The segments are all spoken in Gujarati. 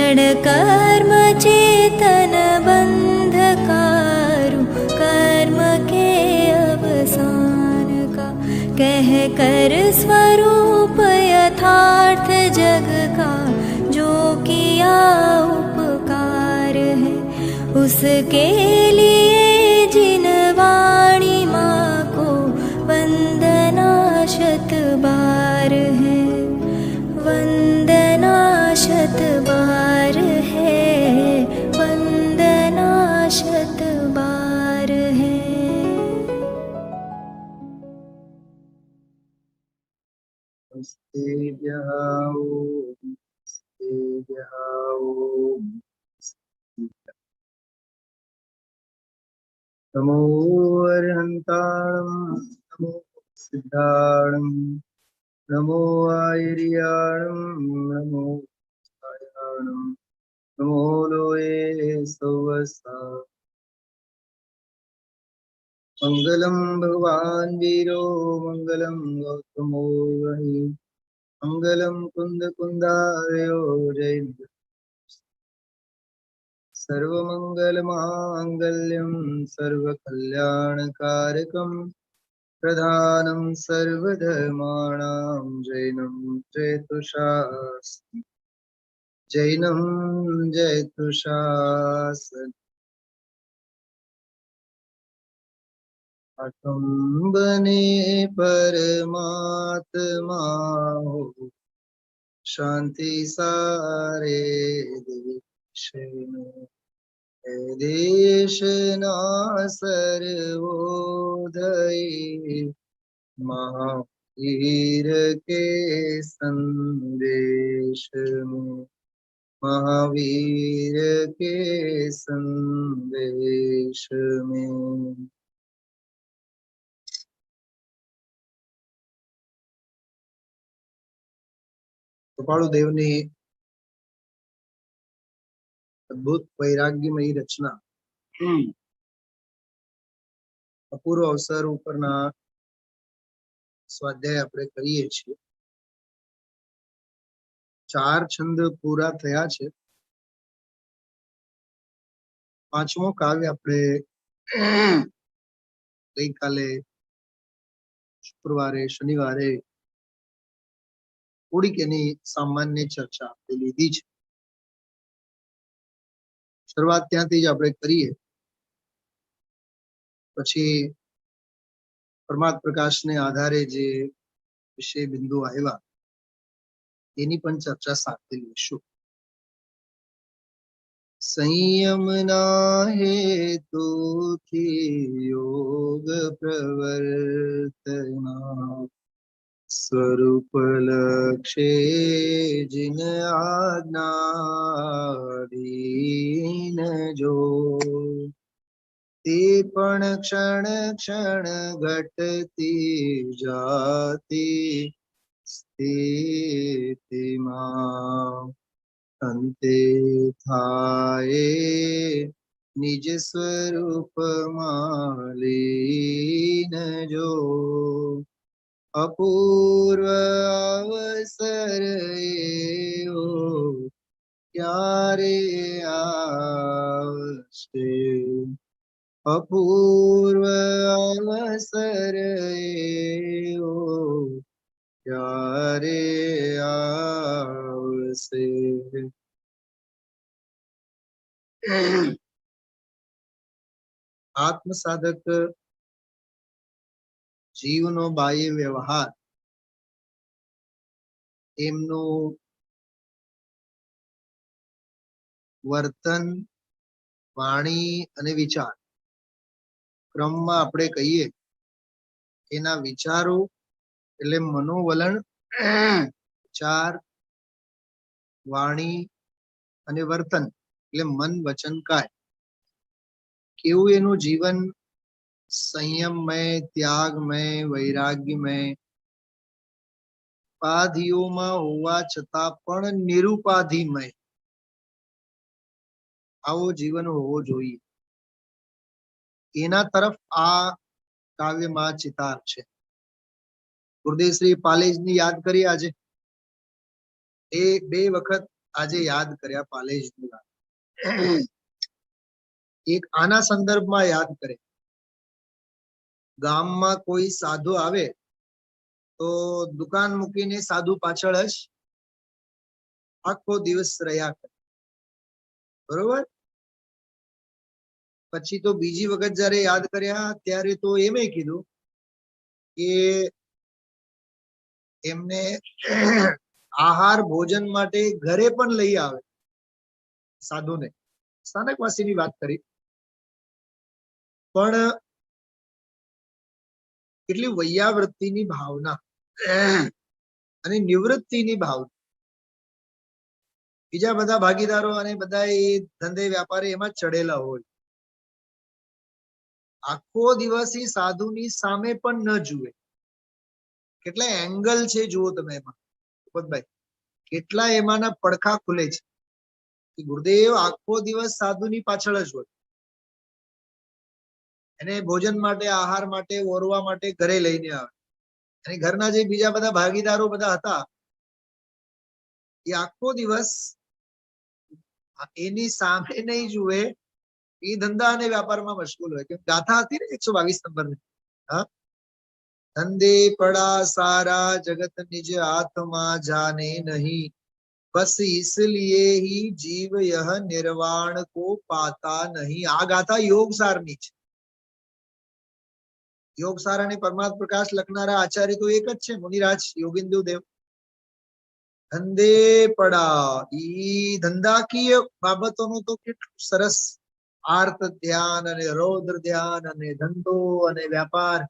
क्षण कर्म चेतन बंधकारु कर्म के अवसान का, कह कर स्वरूप यथार्थ जग का जो किया उपकार है, उसके लिए जिन वाणी माँ को वंदना शत बार है, वंदना शत बार है, वंदना शत बार है। नमो अरिहन्ताणं नमो सिद्धाणं नमो आयर्याणं नमो छायाणं नमो लोये सौवसा। मंगलम भगवान वीरो मंगलम गौतमो वही मंगलम कुंद कुंदारयो जय सर्वमंगल मांगल्यम सर्वकल्याणकारकम प्रधानम सर्वधर्माणां जैनम जयतुषास्ति जैनम जयतुषास्ति। बने परमात्मा हो शांति सारे देश में, देश ना सर्वोदयी महावीर के संदेश में, महावीर के संदेश में। कृपाळु देवनी अद्भुत वैराग्यमयी रचना अपूर्व अवसर उपरना स्वाध्याय આપણે કરીએ છીએ। 4 છંદ પૂરા થયા છે। 5મો કાવ્ય આપણે ગઈકાલે શુક્રવારે શનિવારે થોડીક એની સામાન્ય ચર્ચા આપણે લીધી છે। શરૂઆત ત્યાંથી જ આપણે કરીએ, પછી પરમાત્મ પ્રકાશને આધારે જે વિષય બિંદુ આવ્યા એની પણ ચર્ચા સાથે લઈશું। संयमना हेतुथी योग प्रवर्तना स्वरूप लक्ष्य जिन आज्ञाधीन जो, ते पण क्षण क्षण घटती जाती स्थितिमां अंते थाये निज स्वरूप मालीन जो, अपूर्व अवसर एवो क्यारे आवशे, अपूर्व अवसर एवो क्यारे आवशे। आत्म साधक जीवनो बाह्य व्यवहार एमनो वर्तन वाणी અને વિચાર ક્રમમાં આપણે કહીએ એના વિચારો એટલે મનોવલણ, વિચાર, વાણી અને વર્તન એટલે મન વચન કાય, કેવું એનું જીવન સંયમમય, ત્યાગમય, વૈરાગ્યમય, ઉપાધિઓમાં હોવા છતાં પણ નિરુપાધિમય આવો જીવન હોવો જોઈએ, એના તરફ આ કાવ્યમાં ચિતાર છે। ગુરુદેવ શ્રી પાલેજની યાદ કરી આજે, એ 2 વખત આજે યાદ કર્યા પાલેજની વાત. એક આના સંદર્ભમાં યાદ કરે. ગામમાં કોઈ સાધુ આવે તો દુકાન મૂકીને સાધુ પાછળ જ આખો દિવસ રહ્યા કરે, બરોબર. પછી તો બીજી વખત જયારે યાદ કર્યા ત્યારે તો એમે કીધું કે એમને આહાર ભોજન માટે ઘરે પણ લઈ આવે સાધુને. સ્થાનકવાસીની વાત કરી, પણ કેટલી વૈયાવૃત્તિની ભાવના અને નિવૃત્તિની ભાવના. બીજા બધા ભાગીદારો અને બધા એ ધંધે વ્યાપારે એમાં ચડેલા હોય, આખો દિવસ એ સાધુની સામે પણ ન જુએ. કેટલા એંગલ છે જુઓ તમે એમાં ભાઈ, કેટલા એમાંના પડખા ખુલે છે. ગુરુદેવ આખો દિવસ સાધુની પાછળ જ હોય, એને ભોજન માટે આહાર માટે ઓરવા માટે ઘરે લઈને આવે. અને ઘરના જે બીજા બધા ભાગીદારો બધા હતા એ આખો દિવસ એની સામે નહીં જુએ, એ ધંધા અને વ્યાપારમાં મશગુલ હોય. કેમ ગાથા હતી ને 122 નંબરની, હા, ધંધે પડા સારા જગત નિજ આત્મા જાને નહીં, બસ इसलिए ही जीव यह निर्वाण को पाता नहीं. આ ગાથા યોગસારની છે. યોગસાર અને પરમાર્થ પ્રકાશ લખનારા આચાર્ય તો એક જ છે, મુનિરાજ યોગિંદુ દેવ. ધંધે પડા, ઈ ધંધાકીય બાબતોનું તો કેટલું સરસ આર્ત ધ્યાન અને રૌદ્ર ધ્યાન અને ધંધો અને વ્યાપાર,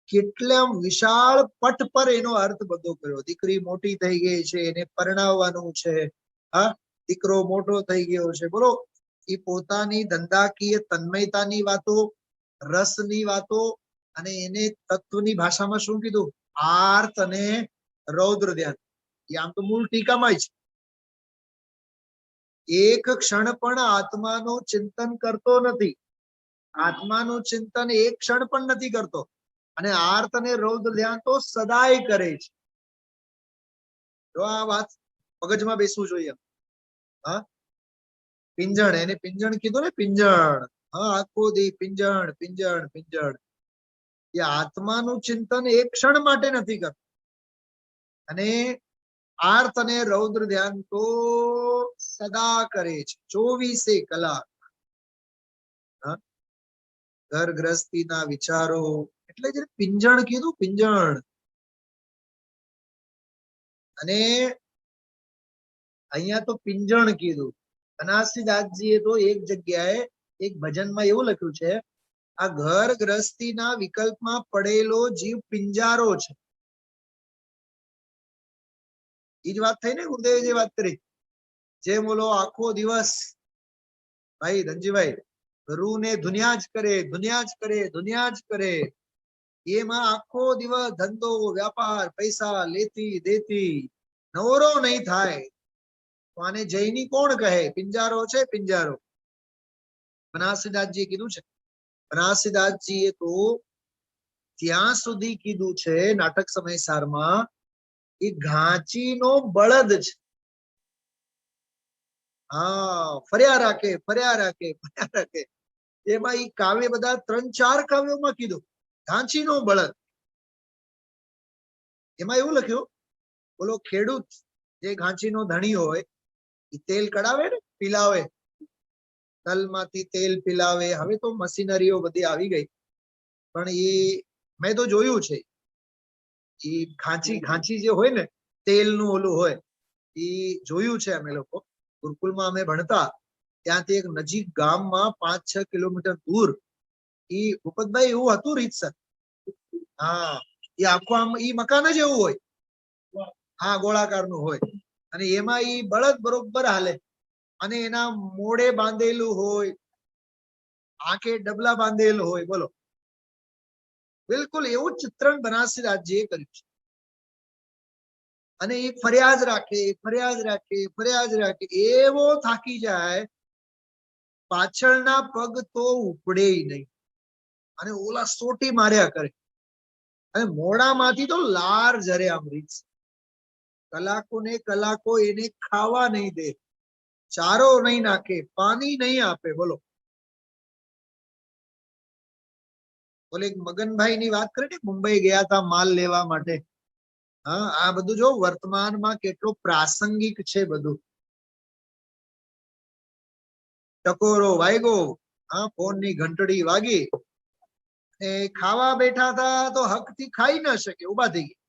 કેટલા વિશાળ પટ પર એનો અર્થ બધો કર્યો. દીકરી મોટી થઈ ગઈ છે, એને પરણાવવાનું છે, હા, દીકરો મોટો થઈ ગયો છે, બોલો. એ પોતાની ધંધાકીય તન્મયતાની વાતો, રસની વાતો, અને એને તત્વની ભાષામાં શું કીધું? આર્ત અને રૌદ્ર ધ્યાન. એ આમ તો મૂળ ટીકામાં છે. એક ક્ષણ પણ આત્માનું ચિંતન કરતો નથી, આત્માનું ચિંતન એક ક્ષણ પણ નથી કરતો. અને આર્ત અને રૌદ્ર ધ્યાન તો સદાય કરે છે. જો આ વાત મગજમાં બેસવું જોઈએ. હા, પિંજણ, એને પિંજણ કીધું ને, પિંજણ. હા, આખો દી પિંજણ પિંજણ પિંજણ. એ આત્માનું ચિંતન એક ક્ષણ માટે નથી કરતો. અને આર્ત અને રૌદ્ર ધ્યાન તો સદા કરે છે, 24 કલાક. ઘર ગ્રસ્તીના વિચારો, એટલે જે પિંજણ કીધું, પિંજણ. અને અહીંયા તો પિંજણ કીધું. બનાસદાસજીએ તો એક જગ્યાએ એક ભજનમાં એવું લખ્યું છે, આ ઘર ગ્રસ્તીના વિકલ્પમાં પડેલો જીવ પિંજારો છે. એ જ વાત થઈ ને ગુરુદેવે જે વાત કરી. જે બોલો આખો દિવસ ભાઈ ધનજીભાઈ રૂને ધુનિયા જ કરે, ધુનિયા જ કરે, ધુનિયા જ કરે. એમાં આખો દિવસ ધંધો વ્યાપાર, પૈસા લેતી દેતી, નવરો નહીં થાય. તો આને જૈની કોણ કહે? પિંજારો છે, પિંજારો. બનાસદાસજીએ કીધું છે. બનાસદાસજીએ તો ત્યાં સુધી કીધું છે નાટક સમયસારમાં, એ ઘાંચીનો બળદ છે. હા, ફર્યા રાખે, ફર્યા રાખે, ફર્યા રાખે. એમાં એ કાવ્ય બધા 3-4 કાવ્યોમાં કીધું ઘાંચીનો બળદ. એમાં એવું લખ્યું, બોલો ખેડૂત જે ઘાંચીનો ધણી હોય, એ તેલ કઢાવે ને, પીલાવે, તલમાંથી તેલ પીલાવે. હવે તો મશીનરીઓ બધી આવી ગઈ, પણ એ મેં તો જોયું છે. એ ઘાંચી જે હોય ને, તેલનું ઓલું હોય, એ જોયું છે અમે લોકો. ગુરુકુલમાં અમે ભણતા ત્યાંથી એક નજીક ગામમાં 5-6 કિલોમીટર દૂર એ ભૂપતભાઈ એવું હતું રીતસર. હા, એ આખું આમ ઈ મકાન જ એવું હોય. હા, ગોળાકારનું હોય. અને એમાં ઈ બળદ બરોબર હાલે. અને એના મોઢે બાંધેલું હોય, આંખે ડબલા બાંધેલું હોય. બોલો, બિલકુલ એવું ચિત્રણ બનાસદાસજીએ કર્યું છે. અને એ ફરિયાદ રાખે, ફરિયાદ રાખે, ફરિયાદ રાખે. એવો થાકી જાય, પાછળના પગ તો ઉપડે નહીં, અને ઓલા સોટી માર્યા કરે. અને મોઢામાંથી તો લાર જરે આમ રીત. કલાકો ને કલાકો એને ખાવા નહીં દે, ચારો નહીં નાખે, પાણી નહીં આપે. બોલો બોલે મગનભાઈ ની વાત કરી ને, મુંબઈ ગયા હતા માલ લેવા માટે. હા, આ બધું જો વર્તમાનમાં કેટલું પ્રાસંગિક છે બધું. ટકોરો વાગ્યો, હા, ફોન ની ઘંટડી વાગી, એ ખાવા બેઠા હતા તો હક થી ખાઈ ના શકે, ઉભા થઈ ગયા.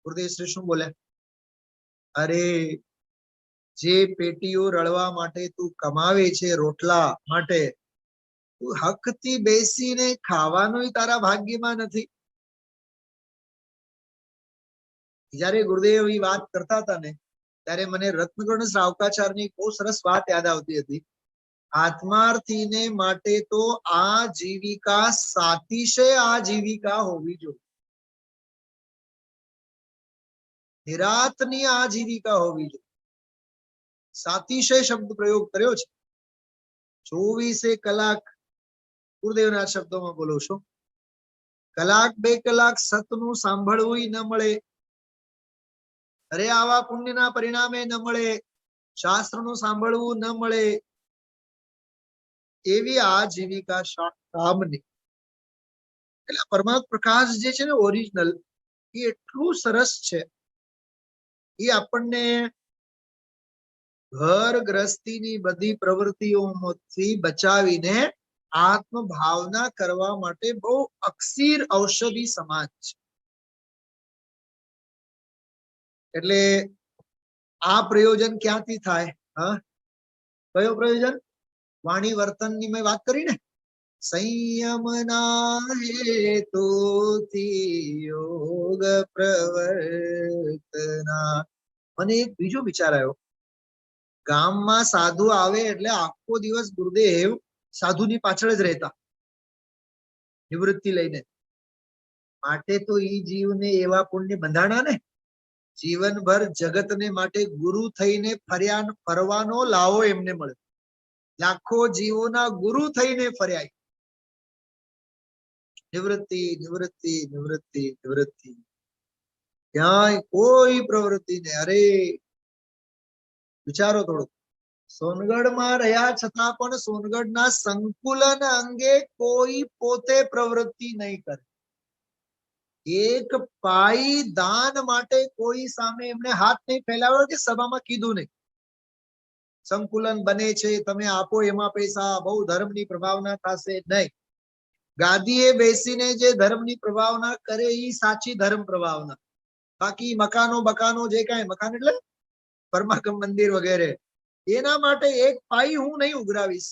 ગુરુદેવ શ્રી શું બોલે? અરે જે પેટીઓ રળવા માટે તું કમાવે છે, રોટલા માટે, તું હક થી બેસીને ખાવાનું તારા ભાગ્યમાં નથી. જયારે ગુરુદેવ એ વાત કરતા હતા ને, ત્યારે મને રત્નગણ શ્રાવકાચાર્યની બહુ સરસ વાત યાદ આવતી હતી. આત્માર્થીને માટે તો આ જીવિકા સાતિશય આજીવિકા હોવી જોઈએ. નિરાતની આજીવિકા હોવી જોઈએ. સાતિશય શબ્દ પ્રયોગ કર્યો છે. 24 કલાક ગુરુદેવના શબ્દોમાં બોલું છું, કલાક બે કલાક સતનું સાંભળવું ન મળે, અરે આવા પુણ્યના પરિણામે ન મળે, શાસ્ત્રનું સાંભળવું ન મળે, એવી આજીવિકા કામની. એટલે પરમાત્મા પ્રકાશ જે છે ને ઓરિજિનલ, એ એટલું સરસ છે. એ આપણને ઘર ગ્રસ્તીની બધી પ્રવૃત્તિઓમાંથી બચાવીને આત્મભાવના કરવા માટે બહુ અક્ષીર ઔષધિ સમાન છે. એટલે આ પ્રયોજન ક્યાંથી થાય? હા, કયો પ્રયોજન? વાણી વર્તનની મેં વાત કરી ને, સંયમના હેતુથી યોગ પ્રવર્તના. મને એક બીજો વિચાર આવ્યો. ગામમાં સાધુ આવે એટલે આખો દિવસ ગુરુદેવ સાધુની પાછળ જ રહેતા, નિવૃત્તિ લઈને. માટે તો ઈ જીવને એવા પુણ્ય બંધાણા ને, જીવનભર જગતને માટે ગુરુ થઈને ફરવાનો લાવો એમને મળે. લાખો જીવોના ગુરુ થઈને ફર્યા. નિવૃત્તિ નિવૃત્તિ નિવૃત્તિ નિવૃત્તિ, ક્યાંય કોઈ પ્રવૃત્તિ ને. અરે વિચારો થોડું, સોનગઢમાં રહ્યા છતાં પણ સોનગઢના સંકુલન અંગે કોઈ પોતે પ્રવૃત્તિ નહીં કરે. એક પાઈ દાન માટે કોઈ સામે એમને હાથ નહીં ફેલાવ્યો કે સભામાં કીધું નહીં. સંકુલન બને છે, તમે આપો એમાં પૈસા, બહુ ધર્મની પ્રભાવના થશે, નહીં. ગાદીએ બેસીને જે ધર્મની પ્રભાવના કરે એ સાચી ધર્મ પ્રભાવના. બાકી મકાનો બકાનો જે કાંઈ, મકાન એટલે પરમાકમ મંદિર વગેરે, એના માટે એક પાઈ હું નહીં ઉઘરાવીશ.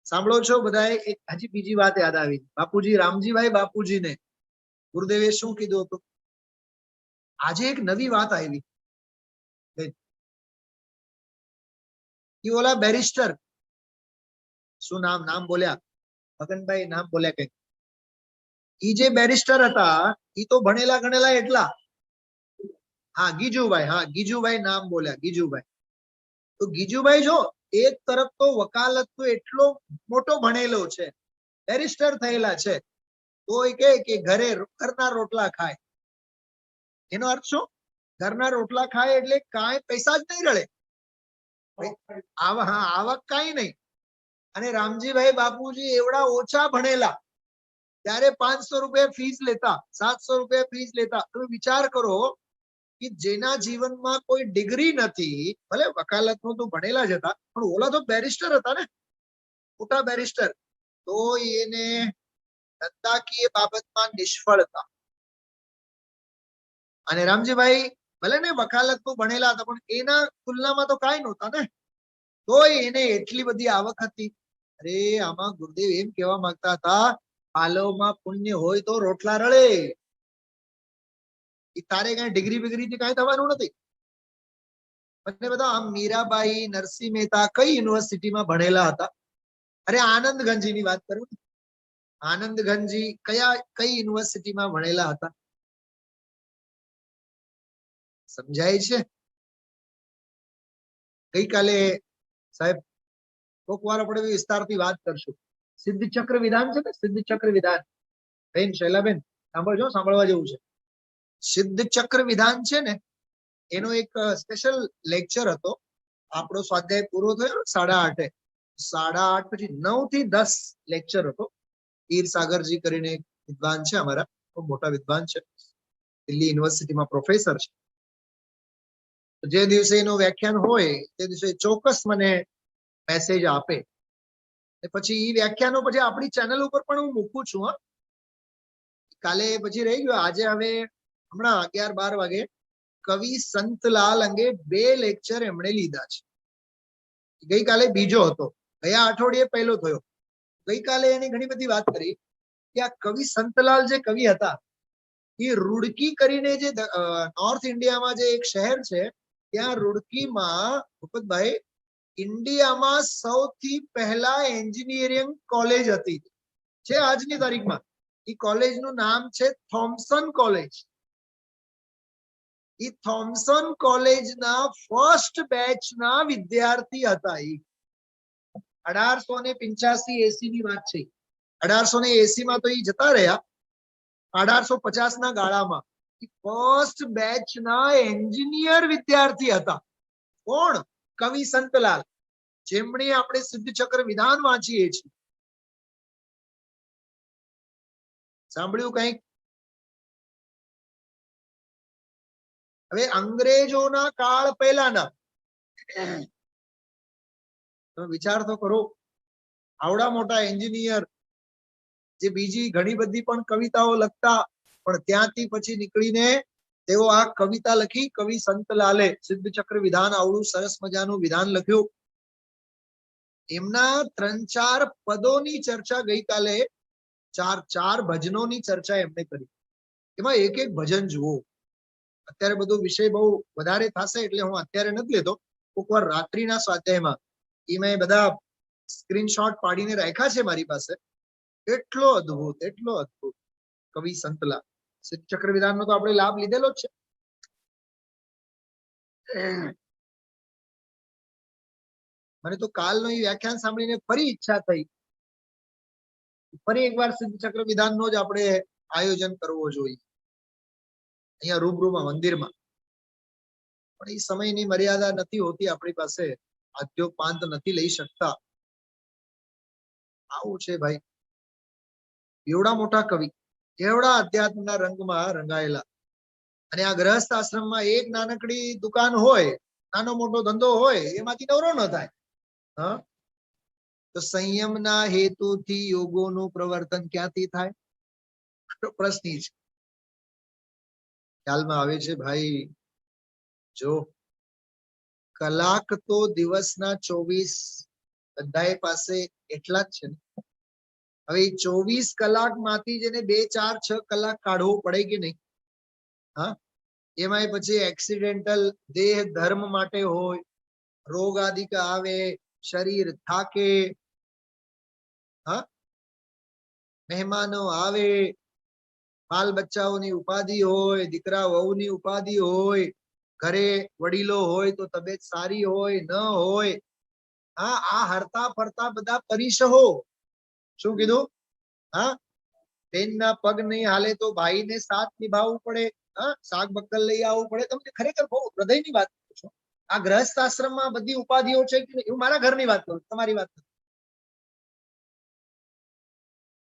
સાંભળો છો બધાએ? એક હજી બીજી વાત યાદ આવી. બાપુજી રામજીભાઈ બાપુજીને ગુરુદેવે શું કીધું હતું? આજે એક નવી વાત આવી. ઓલા બેરિસ્ટર, શું નામ બોલ્યા? મગનભાઈ નામ બોલ્યા કઈક. ઈ જે બેરિસ્ટર હતા, ઈ તો ભણેલા ગણેલા એટલા. હા, ગીજુભાઈ. હા, ગીજુભાઈ નામ બોલ્યા, ગીજુભાઈ. તો ગીજુભાઈ જો એક તરફ તો વકાલત તો એટલો મોટો ભણેલો છે, બેરિસ્ટર થયેલા છે, તો એ કે ઘરના રોટલા ખાય. એનો અર્થ શું? ઘરના રોટલા ખાય એટલે કાંઈ પૈસા જ નહીં રળે, આવક કાંઈ નહીં. અને રામજીભાઈ બાપુજી એવડા ઓછા ભણેલા, ત્યારે 500 રૂપિયા ફીસ લેતા, 700 રૂપિયા ફીસ લેતા. તમે વિચાર કરો કે જેના જીવનમાં કોઈ ડિગ્રી નથી, ભલે વકાલતનું તો ભણેલા જ હતા, પણ ઓલા તો બેરિસ્ટર હતા ને, મોટા બેરિસ્ટર, તો એને ધંધાકીય બાબતમાં નિષ્ફળતા. અને રામજીભાઈ ભલે ને વકાલતનું ભણેલા હતા, પણ એના તુલનામાં તો કાંઈ નહોતા ને, તોય એને એટલી બધી આવક હતી. અરે આમાં ગુરુદેવ એમ કહેવા માંગતા હતા, પાલવમાં પુણ્ય હોય તો રોટલા રળે. તારે કઈ ડિગ્રી બિગ્રી કઈ થવાનું નથી. મને બધા આમ મીરાબાઈ, નરસિંહ મહેતા કઈ યુનિવર્સિટીમાં ભણેલા હતા? અરે આનંદગંજી ની વાત કરું. આનંદગંજી કઈ યુનિવર્સિટીમાં ભણેલા હતા? સમજાય છે? ગઈકાલે સાહેબ કોક વાર આપણે વિસ્તારથી વાત કરશું. સિદ્ધ ચક્ર વિધાન છે ને, સિદ્ધ ચક્ર વિધાન. બેન શૈલાબેન સાંભળજો, સાંભળવા જેવું છે. સિદ્ધ ચક્ર વિધાન છે ને એનો એક સ્પેશિયલ લેક્ચર હતો. આપણો સ્વાધ્યાય પૂરો થયો 8:30 8:30 પછી 9 થી 10 લેક્ચર હતો. હીર સાગરજી કરીને એક વિદ્વાન છે અમારા, બહુ મોટા વિદ્વાન છે, દિલ્હી યુનિવર્સિટીમાં પ્રોફેસર છે. જે દિવસે એનું વ્યાખ્યાન હોય તે દિવસે ચોક્કસ મને મેસેજ આપે. પછી એ વ્યાખ્યાનો પછી આપણી ચેનલ ઉપર પણ હું મૂકું છું. કાલે પછી રહી ગયો. આજે હવે હમણાં 11-12 વાગે કવિ સંતલાલ અંગે 2 લેક્ચર એમણે લીધા છે. ગઈકાલે બીજો હતો, ગયા અઠવાડિયે પહેલો થયો. ગઈકાલે એની ઘણી બધી વાત કરી કે આ કવિ સંતલાલ જે કવિ હતા એ રૂડકી કરીને જે નોર્થ ઇન્ડિયામાં જે એક શહેર છે ત્યાં રૂડકીમાં ભૂપતભાઈ ઇન્ડિયામાં સૌથી પહેલા એન્જિનિયરિંગ કોલેજ હતી છે આજની તારીખમાં. એ કોલેજનું નામ છે થોમ્સન કોલેજ. એ થોમ્સન કોલેજના ફર્સ્ટ બેચના વિદ્યાર્થી હતા. એ 1885-80 ની વાત છે. 1880 માં તો એ જતા રહ્યા. 1850 ના ગાળામાં ફર્સ્ટ બેચના એન્જિનિયર વિદ્યાર્થી હતા. કોણ? કવિ સંતલાલ, જેમણે આપણે સિદ્ધ ચક્ર વિધાન વાંચીએ છીએ. સાંભળ્યું કંઈક? હવે અંગ્રેજોના કાળ પહેલાના તમે વિચાર તો કરો, આવડા મોટા એન્જિનિયર જે બીજી ઘણી બધી પણ કવિતાઓ લખતા, પણ ત્યાંથી પછી નીકળીને તેઓ આ કવિતા લખી. કવિ સંતલાલે સિદ્ધ ચક્ર વિધાન આવડું સરસ મજાનું વિધાન લખ્યું. એમના 3-4 પદોની ચર્ચા ગઈકાલે, 4 ભજનોની ચર્ચા એમણે કરી. એમાં એક એક ભજન જુઓ. અત્યારે બધો વિષય બહુ વધારે થશે એટલે હું અત્યારે નથી લેતો. કોકવાર રાત્રિના સ્વાધ્યાયમાં એ મેં બધા સ્ક્રીનશોટ પાડીને રાખ્યા છે મારી પાસે. એટલો અદ્ભુત કવિ સંતલાલ. સિદ્ધ ચક્ર વિધાનનો તો આપણે લાભ લીધેલો જ છે. મને તો કાલનો એ વ્યાખ્યાન સાંભળીને ફરી ઈચ્છા થઈ, ફરી એકવાર સિદ્ધ ચક્ર વિધાનનો જ આપણે આયોજન કરવો જોઈએ અહીંયા રૂબરૂમાં મંદિરમાં. પણ એ સમયની મર્યાદા નથી હોતી આપણી પાસે, આદ્યોપાંત નથી લઈ શકતા. આવું છે ભાઈ. એવડા મોટા કવિ, એવડા અધ્યાત્મના રંગમાં રંગાયેલા, અને આ ગ્રહસ્થ આશ્રમમાં એક નાનકડી દુકાન હોય, નાનો મોટો ધંધો હોય, એમાંથી નવરો ન થાય. તો સંયમના હેતુથી યોગોનું પ્રવર્તન ક્યાંથી થાય? પ્રશ્ન છે. ખ્યાલમાં આવે છે ભાઈ. જો કલાક તો દિવસના 24 બધાય પાસે એટલા જ છે ને. હવે 24 કલાકમાંથી જેને 2-4-6 કલાક કાઢવું પડે કે નહીં? એમાંય પછી એક્સિડેન્ટલ દેહ ધર્મ માટે હોય, રોગ આદિક આવે, શરીર થાકે, મહેમાનો આવે, બાલ બચ્ચાઓની ઉપાધિ હોય, દીકરા વહુની ઉપાધિ હોય, ઘરે વડીલો હોય તો તબિયત સારી હોય ન હોય, આ હરતા ફરતા બધા પરિસહો. શું કીધું? બેનના પગ નહીં હાલે તો ભાઈને સાથ નિભાવવું પડે, શાક બક્કલ લઈ આવવું પડે. તમને ખરેખર બહુ હૃદયની વાત કરું છું. આ ગ્રહસ્થ આશ્રમમાં બધી ઉપાધિઓ છે કે નહીં? હું મારા ઘરની વાત કરું, તમારી વાત કરું.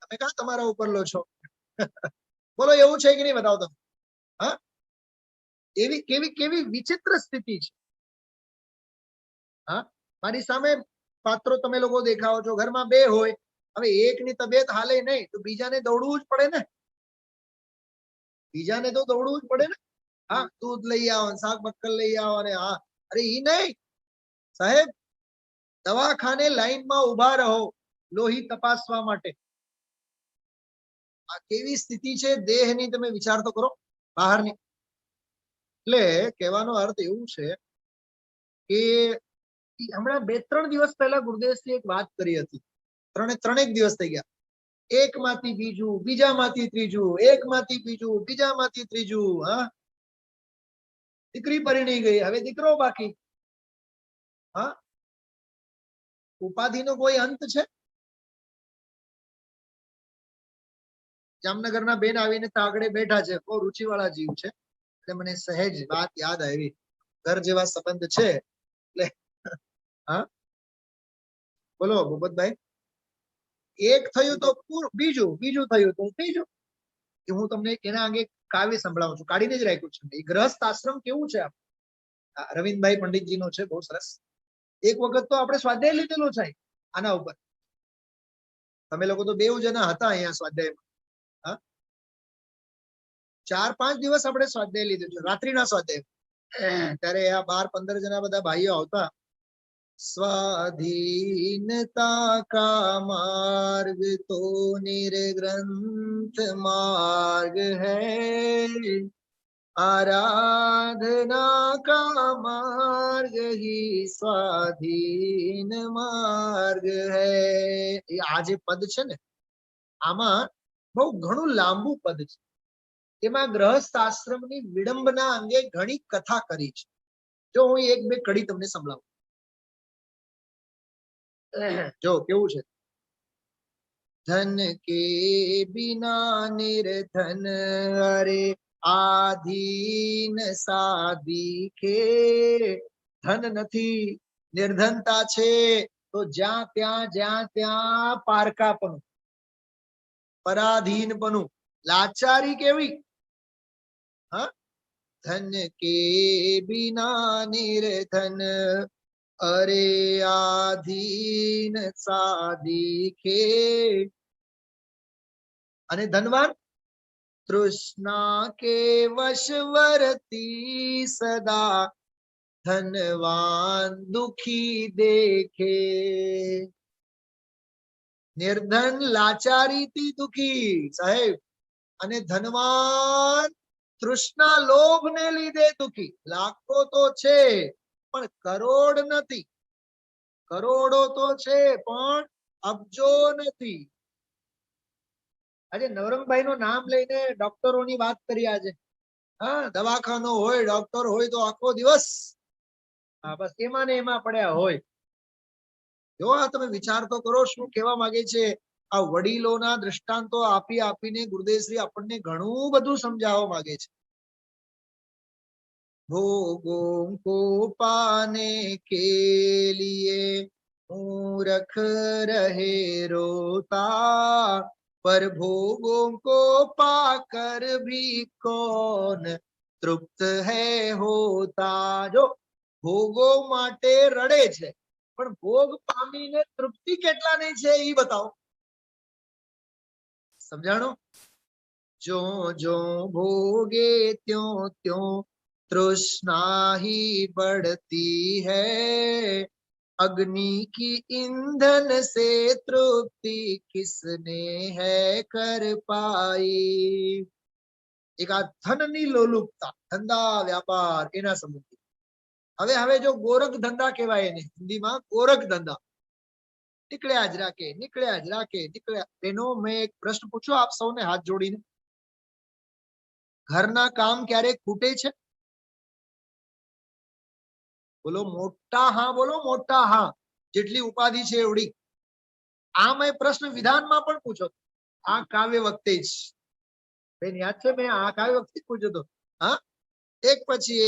તમે કાં તમારા ઉપર લો છો? બોલો, એવું છે કે નહીં? બતાવો તમે. એવી કેવી કેવી વિચિત્ર સ્થિતિ છે. મારી સામે પાત્રો તમે લોકો દેખાવો છો. ઘરમાં 2 હોય, હવે એકની તબિયત હાલે નહીં તો બીજાને દોડવું જ પડે ને. બીજાને તો દોડવું જ પડે ને. દૂધ લઈ આવો, શાક બક્કલ લઈ આવો, અને અરે ઈ નહીં સાહેબ, દવાખાને લાઈનમાં ઉભા રહો લોહી તપાસવા માટે. આ કેવી સ્થિતિ છે દેહની, તમે વિચાર તો કરો, બહારની. એટલે કહેવાનો અર્થ એવું છે કે હમણાં 2-3 દિવસ પહેલા ગુરુદેવસિંહ એક વાત કરી હતી. 3 દિવસ થઈ ગયા. એકમાંથી બીજું, બીજામાંથી ત્રીજું, એકમાંથી બીજું, બીજામાંથી ત્રીજું. દીકરી પરિણી ગઈ, હવે દીકરો બાકી. ઉપાધિનો કોઈ અંત છે? જામનગરના બેન આવીને આગળ બેઠા છે, બહુ રૂચિવાળા જીવ છે. એટલે મને સહેજ વાત યાદ આવી. ઘર જેવા સંબંધ છે એટલે હા બોલો ભૂપતભાઈ. એક થયું તો બીજું, બીજું થયું તો ત્રીજું. કે હું તમને એના અંગે કાવ્ય સંભળાવું છું, કાઢીને જ રાખ્યું છે. એ ગ્રહસ્થ આશ્રમ કેવું છે? અરવિંદભાઈ પંડિતજી નું છે, બહુ સરસ. એક વખત તો આપણે સ્વાધ્યાય લીધેલો છે આના ઉપર. તમે લોકો તો 2 જણા હતા અહીંયા સ્વાધ્યાયમાં. 4-5 દિવસ આપણે સ્વાધ્યાય લીધું છે, રાત્રિના સ્વાધ્યાય. ત્યારે આ 12-15 જણા બધા ભાઈઓ આવતા. स्वाधीनता का मार्ग तो निर्ग्रंथ मार्ग है, आराधना का मार्ग ही स्वाधीन मार्ग है. એ આ જે પદ છે ને, આમાં બહુ ઘણું લાંબુ પદ છે. એમાં ગ્રહસ્થ આશ્રમની વિડંબના અંગે ઘણી કથા કરી છે. જો હું 1-2 કડી તમને સંભળાવું. જો કેવું છે. ધન કે બિના નિર્ધન અરે આધીન સાદીખે. ધન નથી, નિર્ધનતા છે, તો જ્યાં ત્યાં પારકાપણું, પરાધીનપણું, લાચારી કેવી. હા, ધન કે બિના નિર્ધન અરે આધીન સાદીખે. અને ધનવાન તૃષ્ણા કે વશવર્તી સદા, ધનવાન દુખી દેખે. નિર્ધન લાચારીથી દુખી સાહેબ, અને ધનવાન તૃષ્ણા લોભને લીધે દુખી. લાખો તો છે પણ કરોડ નથી, કરોડો તો છે પણ અબજો નથી. આજે નવરંગભાઈ નું નામ લઈને ડોક્ટરોની વાત કરી. આજે દવાખાનો હોય, ડોક્ટર હોય તો આખો દિવસ બસ એમાં ને એમાં પડ્યા હોય. જો આ તમે વિચાર તો કરો શું કહેવા માંગે છે. આ વડીલોના દ્રષ્ટાંતો આપી આપીને ગુરુદેવશ્રી આપણને ઘણું બધું સમજાવવા માંગે છે. भोगों को पाने के लिए मूर्ख रहे रोता, पर भोगों को पाकर भी कौन तृप्त है होता. જો ભોગો માટે રડે છે પણ ભોગ પામીને તૃપ્તિ કેટલાની છે એ બતાવો. સમજાણો? જો જો ભોગે ત્યો ત્યો तृष्णा ही बढ़ती है, अग्नि की ईंधन से तृप्ति किसने है कर पाई. એક આ ધનની લોલુપતા, ધંધા વ્યાપાર એના સંબંધી. હવે જો ગોરખ ધંધા કહેવાય એને હિન્દીમાં, ગોરખ ધંધા. નીકળ્યા જ રાખે, નીકળ્યા જ રાખે, નીકળ્યા. એનો મેં એક પ્રશ્ન પૂછ્યો આપ સૌને હાથ જોડીને. ઘરના કામ ક્યારે ખૂટે છે? બોલો મોટા હા, બોલો મોટા હા. જેટલી ઉપાધિ છે એવડી. આ મેં પ્રશ્ન વિધાનમાં પણ પૂછ્યો, આ કાવ્ય વખતે જ. બેન યાદ છે, મેં આ કાવ્ય વખતે પૂછ્યો હતો. હા, એક પછી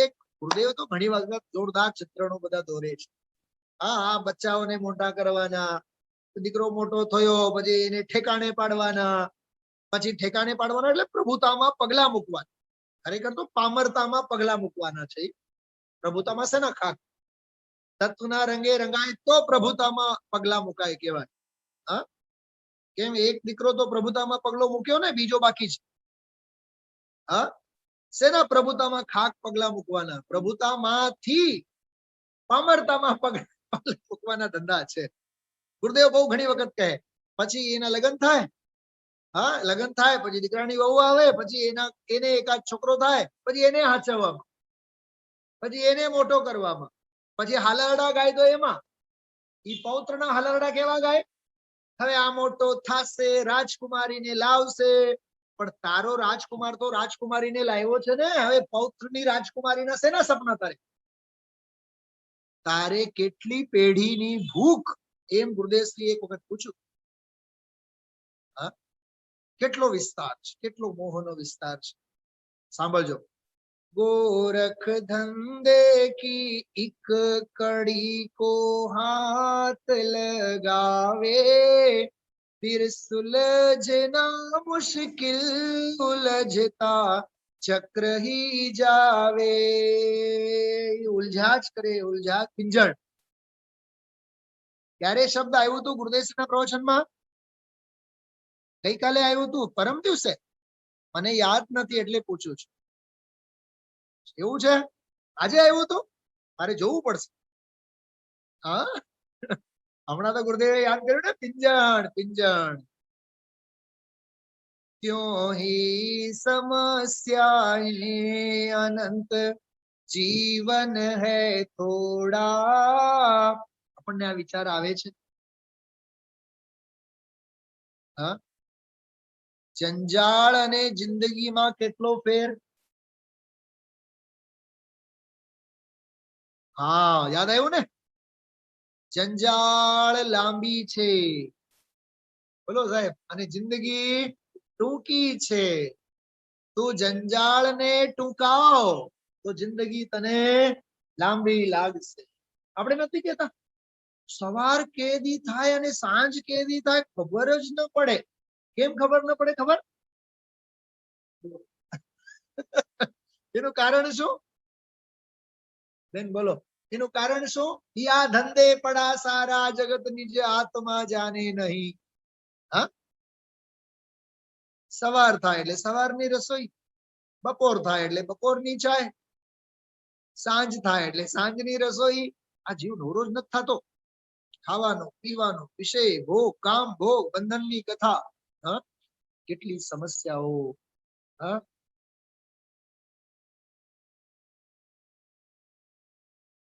એક. ગુરુદેવ તો ઘણી વખત જોરદાર ચિત્રણો બધા દોરે છે. હા, બચ્ચાઓને મોટા કરવાના, દીકરો મોટો થયો પછી એને ઠેકાણે પાડવાના, પછી ઠેકાણે પાડવાના એટલે પ્રભુતામાં પગલા મૂકવાના. ખરેખર તો પામરતામાં પગલા મૂકવાના છે. પ્રભુતામાં શેના ખાક? તત્વના રંગે રંગાય તો પ્રભુતામાં પગલા મુકાય કહેવાય. હા, કેમ એક દીકરો તો પ્રભુતામાં પગલો મૂક્યો ને, બીજો બાકી છે. હા, શેના પ્રભુતામાં ખાક પગલા મૂકવાના? પ્રભુતામાંથી પામરતામાં પગલા મૂકવાના ધંધા છે. ગુરુદેવ બહુ ઘણી વખત કહે. પછી એના લગ્ન થાય. હા, લગ્ન થાય પછી દીકરાની વહુ આવે, પછી એને એકાદ છોકરો થાય, પછી એને હાચવવામાં, પછી એને મોટો કરવામાં, પછી હાલરડા ગાય તો એમાં ઈ પૌત્રના હાલરડા કેવા ગાય? હવે આ મોટો થાશે, રાજકુમારીને લાવશે. પણ તારો રાજકુમાર તો રાજકુમારીને લાવ્યો છે ને, હવે પૌત્રની રાજકુમારીના શેના સપના તારે? તારે કેટલી પેઢીની ભૂખ? એમ ગુરુદેવશ્રી એક વખત પૂછ્યું. કેટલો વિસ્તાર છે, કેટલો મોહનો વિસ્તાર છે. सांभळजो। गोरख धंधे की एक कड़ी को हाथ लगावे, फिर सुलझना मुश्किल उलझता चक्र ही जावे। उलझाच करे, उलझा पिंजण। क्यारे शब्द आव्युं हतुं गुरुदेवना प्रवचનમાં? ગઈકાલે આવ્યું હતું, પરમ દિવસે? મને યાદ નથી એટલે પૂછું છું। એવું છે? આજે આવ્યું હતું? મારે જોવું પડશે। હા, હમણાં તો ગુરુદેવે યાદ કર્યું ને, પિંજણ પિંજણ। क्यों ही समस्याएं अनंत, जीवन है थोड़ा। આપણને આ વિચાર આવે છે? હા, જંજાળ અને જિંદગીમાં કેટલો ફેર? હા, યાદ આવ્યું ને? જંજાળ લાંબી છે, બોલો સાહેબ, અને જિંદગી ટૂંકી છે। તું જંજાળને ટૂંકાવ તો જિંદગી તને લાંબી લાગશે। આપણે નથી કહેતા સવાર કેદી થાય અને સાંજ કેદી થાય ખબર જ ન પડે? કેમ ખબર ન પડે? ખબર? એનું કારણ શું બેન? બોલો, એનું કારણ શું? યા ધંધે પડા સારા, જગત નિજ આત્मा जाने नहीं। હા, સવાર થાય એટલે સવારની રસોઈ, બપોર થાય એટલે બપોરની ચાય, સાંજ થાય એટલે સાંજની રસોઈ। આ જીવ નવરો જ નથી થતો। ખાવાનો, પીવાનો, વિષય, ભોગ, કામ, ભોગ, બંધનની કથા। હા, કેટલી સમસ્યાઓ। હા,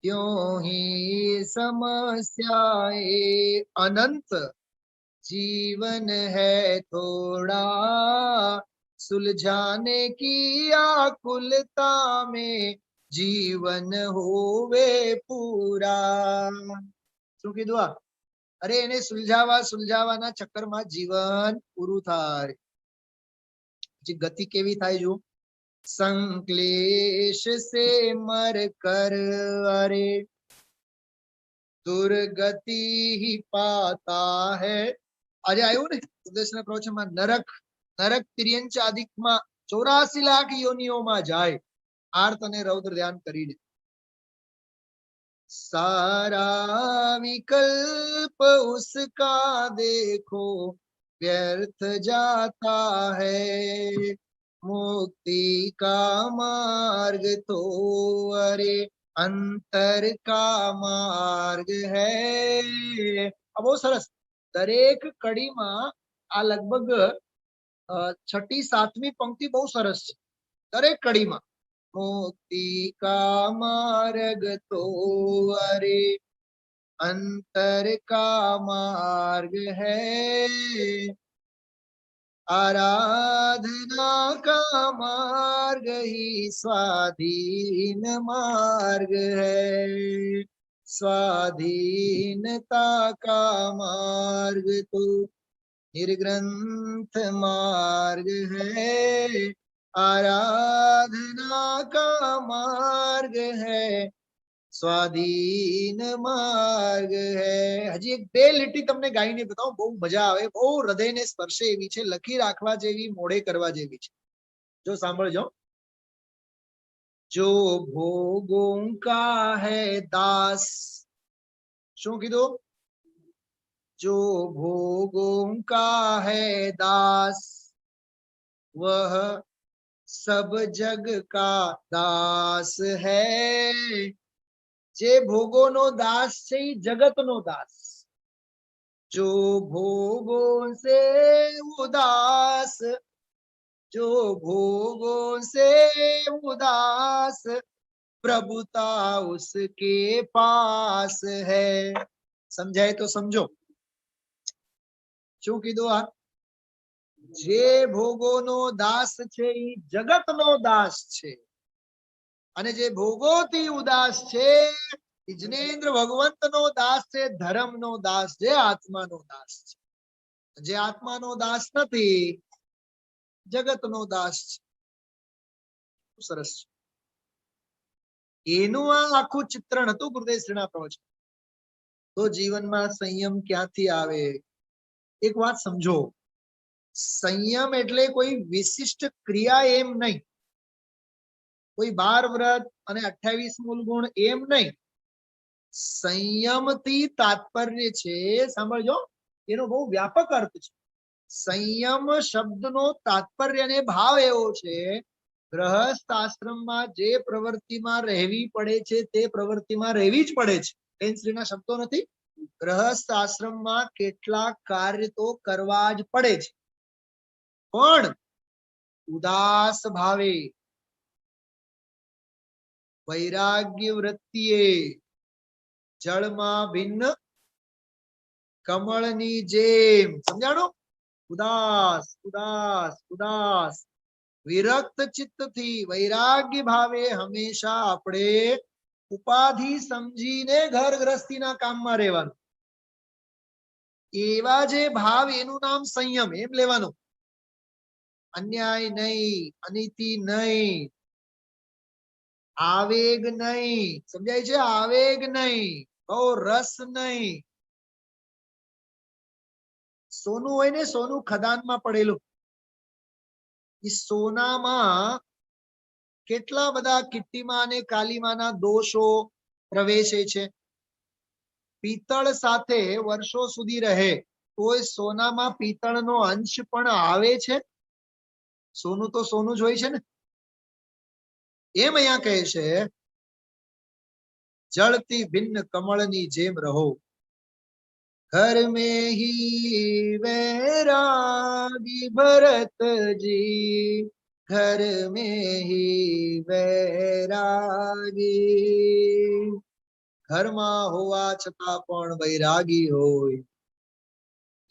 क्यों ही समस्याएं अनंत, जीवन है थोड़ा, सुलझाने की आकुलता में जीवन होवे पूरा। શું કીધું? અરે એને સુલઝાવા સુલઝાવાના ચક્કરમાં જીવન પૂરું થાય। પછી ગતિ કેવી થાય જો? संक्लेश से मर कर अरे दुर्गति ही पाता है। આજે આવ્યું ને ઉપદેશના પ્રવચનમાં, નરક નરક તિર્યંચ આદિકમાં 84 લાખ યોનિઓમાં જાય। આર્ત અને રૌદ્ર ધ્યાન કરીને सारा विकल्प उसका देखो व्यर्थ जाता है, मुक्ति का मार्ग तो अरे अंतर का मार्ग है। अब बहुत सरस, दरेक कड़ीમાં આ લગભગ 6ઠી 7મી પંક્તિ બહુ સરસ છે। દરેક કડીમાં मुक्ति का मार्ग तो अरे अंतर का मार्ग है, आराधना का मार्ग ही स्वाधीन मार्ग है, स्वाधीनता का मार्ग तो निर्ग्रंथ मार्ग है, आराधना का मार्ग है, स्वाधीन मार्ग है। हजी एक બે લીટી તમને ગાઈને બતાવું, બહુ મજા આવે, બહુ હૃદયને સ્પર્શે એવી છે, લખી રાખવા જેવી, મોડે કરવા જેવી છે। જો સાંભળજો। जो भोगों का है दास, શું કીધું? जो भोगों का है दास, वह सब जग का दास है। જે ભોગોનો દાસ છે એ જગતનો દાસ। जो भोगों से उदास, जो भोगों से उदास, प्रभुता उसके पास है। समझाए तो समझो। શું કીધું? આ જે ભોગોનો દાસ છે એ જગતનો દાસ છે, અને જે ભોગોથી ઉદાસ છે એ જિનેન્દ્ર ભગવંતનો દાસ છે, ધર્મનો દાસ છે, આત્માનો દાસ છે। જે આત્માનો દાસ નથી, જગતનો દાસ છે। સરસ છે એનું આ આખું ચિત્રણ હતું ગુરુદેવ શ્રીના પ્રવચન. તો જીવનમાં સંયમ ક્યાંથી આવે? એક વાત સમજો, સંયમ એટલે કોઈ વિશિષ્ટ ક્રિયા એમ નહીં, કોઈ 12 વ્રત અને 28 મૂળ ગુણ એમ નહીં. સંયમથી તાત્પર્ય છે, સાંભળજો, એનો બહુ વ્યાપક અર્થ છે. સંયમ શબ્દનો તાત્પર્ય અને ભાવ એવો છે, ગ્રહસ્થ આશ્રમમાં જે પ્રવૃત્તિમાં રહેવી પડે છે તે પ્રવૃત્તિમાં રહેવી જ પડે છે. શ્રીના શબ્દો નથી. ગ્રહસ્થ આશ્રમમાં કેટલાક કાર્ય તો કરવા જ પડે છે, પણ ઉદાસ ભાવે, વૈરાગ્ય વૃત્તિએ, જળમાં ભિન્ન કમળની જેમ. સમજાણું? ઉદાસ ઉદાસ ઉદાસ વિરક્ત ચિત્તથી વૈરાગ્ય ભાવે હંમેશા આપણે ઉપાધિ સમજીને ઘર ગ્રસ્તીના કામમાં રહેવાનું. એવા જે ભાવ, એનું નામ સંયમ એમ લેવાનું. અન્યાય નહીં, અનીતિ નહીં, આવેગ નહીં. સમજાય છે? આવેગ નહીં, બહુ રસ નહીં. સોનું હોય ને, સોનું ખદાનમાં પડેલું, એ સોનામાં કેટલા બધા કિટ્ટીમાં અને કાલીમાના દોષો પ્રવેશે છે. પિત્તળ સાથે વર્ષો સુધી રહે તોય સોનામાં પિત્તળનો અંશ પણ આવે છે. સોનું તો સોનું જ હોય છે ને. એમ અહીંયા કહે છે, જળથી ભિન્ન કમળની જેમ રહો, घर में ही वैरागी भरतजी, घर में ही वैरागी. ઘરમાં હોવા છતાં પણ વૈરાગી હોય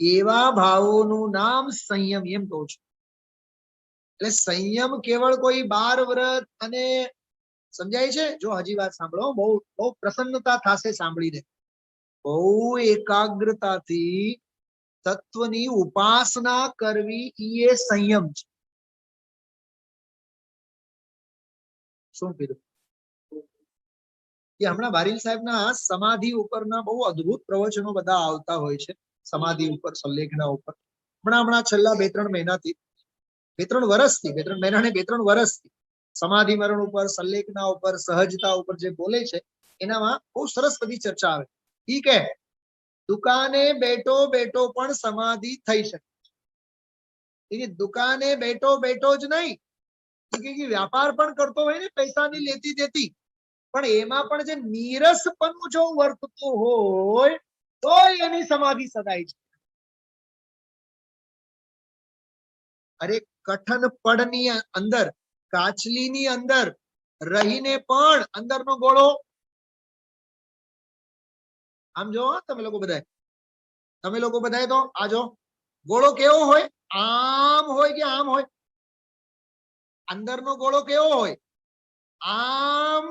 એવા ભાવોનું નામ સંયમ એમ કહું છું. એટલે સંયમ કેવળ કોઈ 12 વ્રત અને, સમજાય છે? જો હજી વાત સાંભળો, બહુ બહુ પ્રસન્નતા થશે સાંભળીને. બહુ એકાગ્રતાથી તત્વની ઉપાસના કરવી એ સંયમ છે. શું કીધું? એ હમણાં વારીલ સાહેબના સમાધિ ઉપરના બહુ અદ્ભુત પ્રવચનો બધા આવતા હોય છે. સમાધિ ઉપર, સલ્લેખના ઉપર. હમણાં છેલ્લા 2-3 મહિનાથી, 2-3 વર્ષથી, 2-3 મહિના ને 2-3 વર્ષથી સમાધિ મરણ ઉપર, સલ્લેખના ઉપર, સહજતા ઉપર જે બોલે છે એનામાં બહુ સરસ બધી ચર્ચા આવે. ઠીક હે, દુકાને બેઠો બેઠો પણ સમાધિ થઈ શકે. દુકાને બેઠો બેઠો જ નહીં, વ્યાપાર પણ કરતો હોય ને, પૈસાની લેતી દેતી, પણ એમાં પણ જે નીરસપણું જો વર્તતું હોય તો એની સમાધિ સદાય છે. અરે કઠન પડની અંદર, કાચલીની અંદર રહીને પણ અંદરનો ગોળો, આમ જો તમે લોકો બધાય તો આજો, ગોળો કેવો હોય? આમ હોય કે આમ હોય? અંદરનો ગોળો કેવો હોય? આમ.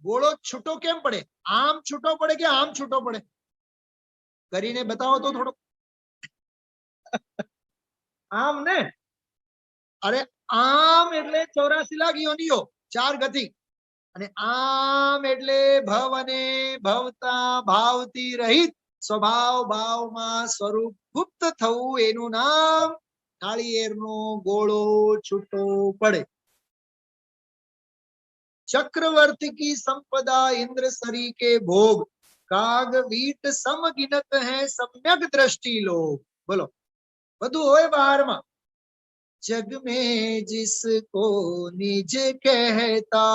ગોળો છૂટો કેમ પડે? આમ છૂટો પડે કે આમ છૂટો પડે? કરીને બતાવો તો થોડો. આમ ને? અરે આમ એટલે 84 લાખ યોનિઓ, 4 ગતિ. અને આમ એટલે ભવ અને ભવતા ભાવથી રહિત સ્વભાવ ભાવમાં સ્વરૂપ ગુપ્ત થવું, એનું નામ નાળિયેરનો ગોળો છૂટો પડે. चक्रवर्ती की संपदा इंद्र सरी के भोग, काग वीट समगिनत है सम्यक दृष्टि लोग. बोलो, બધું હોય બહારમાં. जग में जिसको निज कहता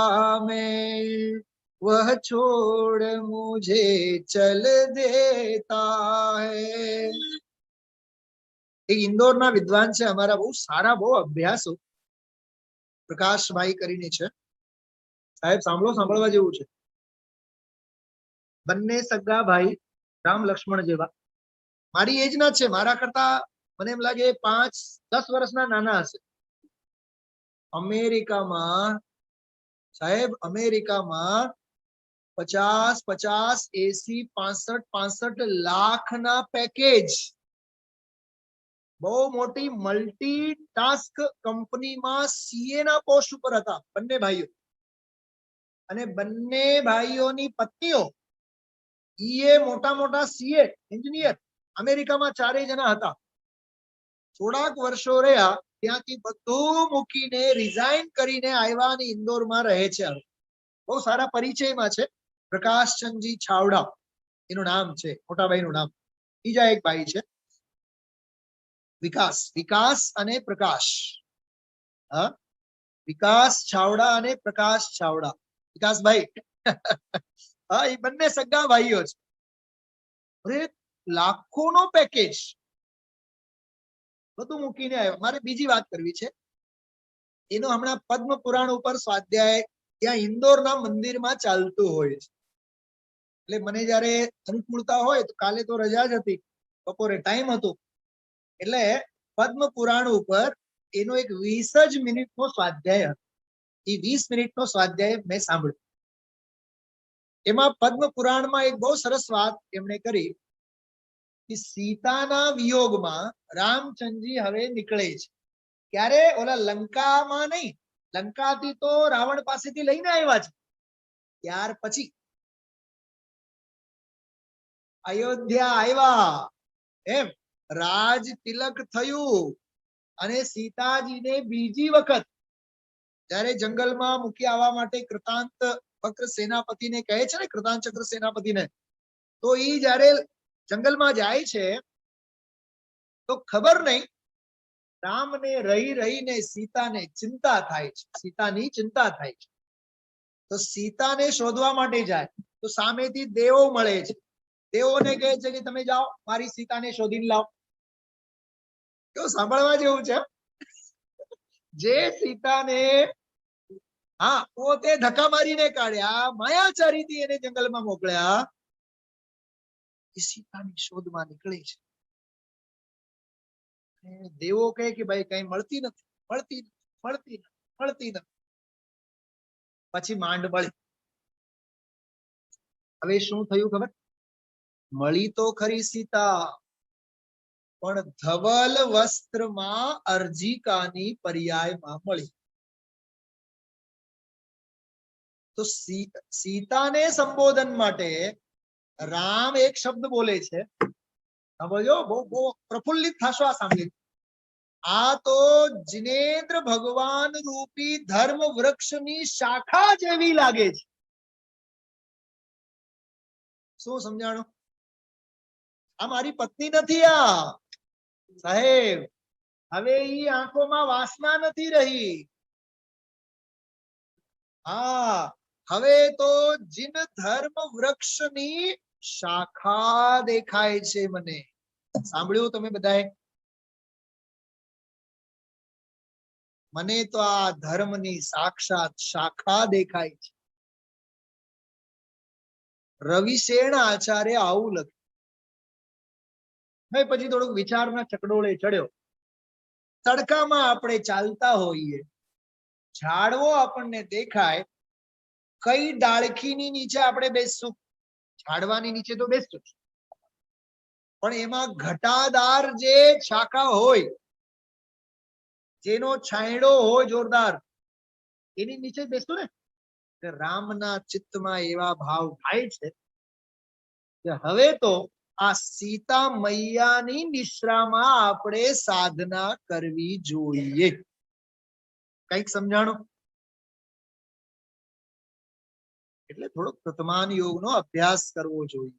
मैं, वह छोड़ मुझे चल देता है. એક ઇન્દોરના વિદ્વાન છે, અમારા બહુ સારા, બહુ અભ્યાસો, પ્રકાશભાઈ કરીને છે સાહેબ. સાંભળવા જેવું છે. બંને સગા ભાઈ, રામ લક્ષ્મણ જેવા, મારી એજ ના છે, મારા કરતા મને એમ લાગે 5-10 વર્ષના નાના હશે. અમેરિકામાં સાહેબ, અમેરિકામાં 50-50, 80, 65 લાખના પેકેજ બહુ મોટી મલ્ટીટાસ્ક કંપનીમાં સીએ ના પોસ્ટ ઉપર હતા બંને ભાઈઓ, અને બંને ભાઈઓની પત્નીઓ મોટા મોટા સીએ એન્જિનિયર અમેરિકામાં ચારેય જણા હતા. થોડાક વર્ષો રહ્યા, ત્યાંથી બધું મૂકીને રિઝાઇન કરીને આવ્યા અને ઇન્દોરમાં રહે છે. હવે બહુ સારા પરિચયમાં છે. પ્રકાશચંદજી છાવડા એનું નામ છે, મોટા ભાઈનું નામ. બીજા એક ભાઈ છે વિકાસ, વિકાસ અને પ્રકાશ. હા, વિકાસ છાવડા અને પ્રકાશ છાવડા. વિકાસભાઈ હા, એ બંને સગા ભાઈઓ છે. અરે લાખોનો પેકેજ બધું મૂકીને આવ્યો. મારે બીજી વાત કરવી છે, એનો હમણાં પદ્મ પુરાણ ઉપર સ્વાધ્યાય ત્યાં ઇન્દોરના મંદિરમાં ચાલતું હોય છે. એટલે મને જયારે અનુકૂળતા હોય, તો કાલે તો રજા જ હતી, બપોરે ટાઈમ હતો, એટલે પદ્મ પુરાણ ઉપર એનો એક 20 જ મિનિટનો સ્વાધ્યાય હતો. એ 20 મિનિટનો સ્વાધ્યાય મેં સાંભળ્યો. એમાં પદ્મ પુરાણમાં એક બહુ સરસ વાત એમણે કરી કે સીતાના વિયોગમાં રામચંદ્રજી હવે નીકળે છે. ક્યારે? ઓલા લંકામાં નહીં, લંકાથી તો રાવણ પાસેથી લઈને આવ્યા છે, ત્યાર પછી અયોધ્યા આવ્યા, એમ રાજ તિલક થયું, અને સીતાજીને બીજી વખત જયારે જંગલમાં મૂકી આવવા માટે કૃતાંત વક્ર સેનાપતિને કહે છે ને, કૃતાંત ચક્ર સેનાપતિને, તો એ જયારે જંગલમાં જાય છે, તો ખબર નહીં રામને રહી રહીને સીતાને ચિંતા થાય છે, સીતાની ચિંતા થાય છે. તો સીતાને શોધવા માટે જાય, તો સામેથી દેવો મળે છે. દેવોને કહે છે કે તમે જાઓ, મારી સીતાને શોધીને લાવો. કેવું સાંભળવા જેવું છે. જે સીતાને હા પોતે ધક્કા મારીને કાઢ્યા, માયાચારીથી એને જંગલમાં મોકલ્યા, એ સીતાની શોધમાં નીકળે છે. દેવો કહે કે ભાઈ કઈ મળતી નથી, મળતી મળતી મળતી નથી. પછી માંડ મળી. હવે શું થયું ખબર? મળી તો ખરી સીતા, પણ ધવલ વસ્ત્રમાં અર્જિકાની પર્યાયમાં મળી. તો સીતાને સંબોધન માટે રામ એક શબ્દ બોલે છે, સમજો, બહુ પ્રફુલ્લિત થશો આ સાંભળી. આ તો જિનેન્દ્ર ભગવાન રૂપી ધર્મ વૃક્ષની શાખા જેવી લાગે છે. શું સમજાણું? આ મારી પત્ની નથી, આ સાહેબ હવે ઈ આંખોમાં વાસના નથી રહી. હા, હવે તો જીન ધર્મ વૃક્ષની શાખા દેખાય છે મને. સાંભળ્યું તમે બધાએ? મને તો આ ધર્મની સાક્ષાત શાખા દેખાય છે. રવિશેણ આચાર્ય આવું લખ્યું. મેં પછી થોડુંક વિચારના ચકડોળે ચડ્યો. તડકામાં આપણે ચાલતા હોઈએ, ઝાડવો આપણને દેખાય, કઈ ડાળખીની નીચે આપણે બેસશું? ઝાડવાની નીચે તો બેસશું, પણ એમાં ઘટાદાર જે શાખા હોય, જેનો છાંયડો હોય જોરદાર, એની નીચે બેસતું ને. રામના ચિત્તમાં એવા ભાવ થાય છે કે હવે તો આ સીતા મૈયાની નિશ્રામાં આપણે સાધના કરવી જોઈએ. કઈક સમજાણું? એટલે થોડોક વર્તમાન યોગનો અભ્યાસ કરવો જોઈએ.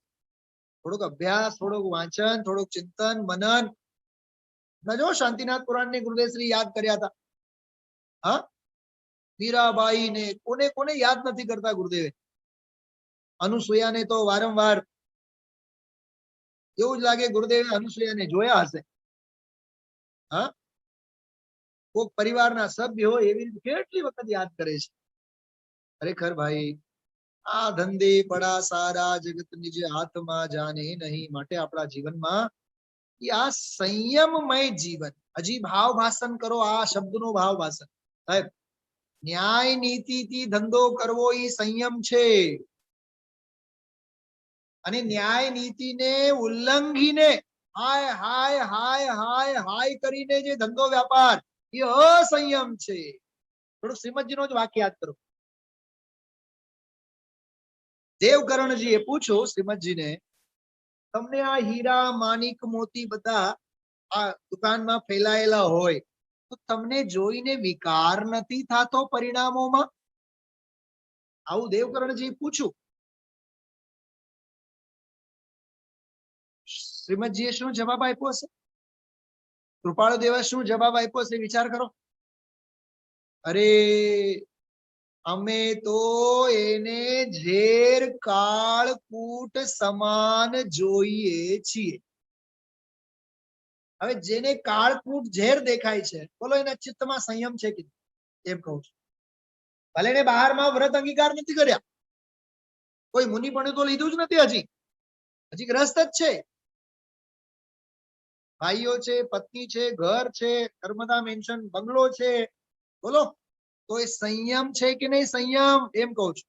થોડોક અભ્યાસ, થોડુંક વાંચન, થોડુંક ચિંતન મનન. જો શાંતિનાથ પુરાણ ને ગુરુદેવશ્રી યાદ કર્યા હતા. હા, મીરાબાઈ ને કોને કોને યાદ નથી કરતા ગુરુદેવે. અનુસૂયાને તો વારંવાર એવું જ લાગે ગુરુદેવે અનુસૂયાને જોયા હશે. હા, કોઈક પરિવારના સભ્ય હોય એવી રીતે કેટલી વખત યાદ કરે છે. ખરેખર ભાઈ, આ ધંધે પડા સારા, જગત નિજ હાથમાં જાને નહીં. માટે આપણા જીવનમાં આ સંયમમય જીવન. હજી ભાવ ભાષણ કરો, આ શબ્દનો ભાવ ભાષણ. સાહેબ, ન્યાય નીતિથી ધંધો કરવો એ સંયમ છે, અને ન્યાય નીતિને ઉલ્લંઘીને હાય હાય હાય હાય હાય કરીને જે ધંધો વ્યાપાર એ અસંયમ છે. થોડું શ્રીમદજીનો જ વાક્ય યાદ કરો. દેવકરણજીએ પૂછ્યું શ્રીમદજીને, તમને આ હીરા માણિક મોતી બધા આ દુકાનમાં ફેલાયેલા હોય તો તમને જોઈને વિકાર નથી થતો પરિણામોમાં? આવું દેવકરણજી પૂછ્યું. શ્રીમદજીએ શું જવાબ આપ્યો હશે? કૃપાળુ દેવે શું જવાબ આપ્યો હશે વિચાર કરો. અરે અમે તો એને ઝેર કાળકૂટ સમાન જોઈએ છીએ. હવે જેને કાળકૂટ ઝેર દેખાય છે, બોલો એના ચિત્તમાં સંયમ છે કે એમ કહું છું. ભલે એને બહારમાં વ્રત અંગીકાર નથી કર્યા, કોઈ મુનિ પણ તો લીધું જ નથી, હજી ગ્રસ્ત જ છે, ભાઈઓ છે, પત્ની છે, ઘર છે, નર્મદા મેન્શન બંગલો છે, બોલો તો એ સંયમ છે કે નહીં સંયમ એમ કહું છું.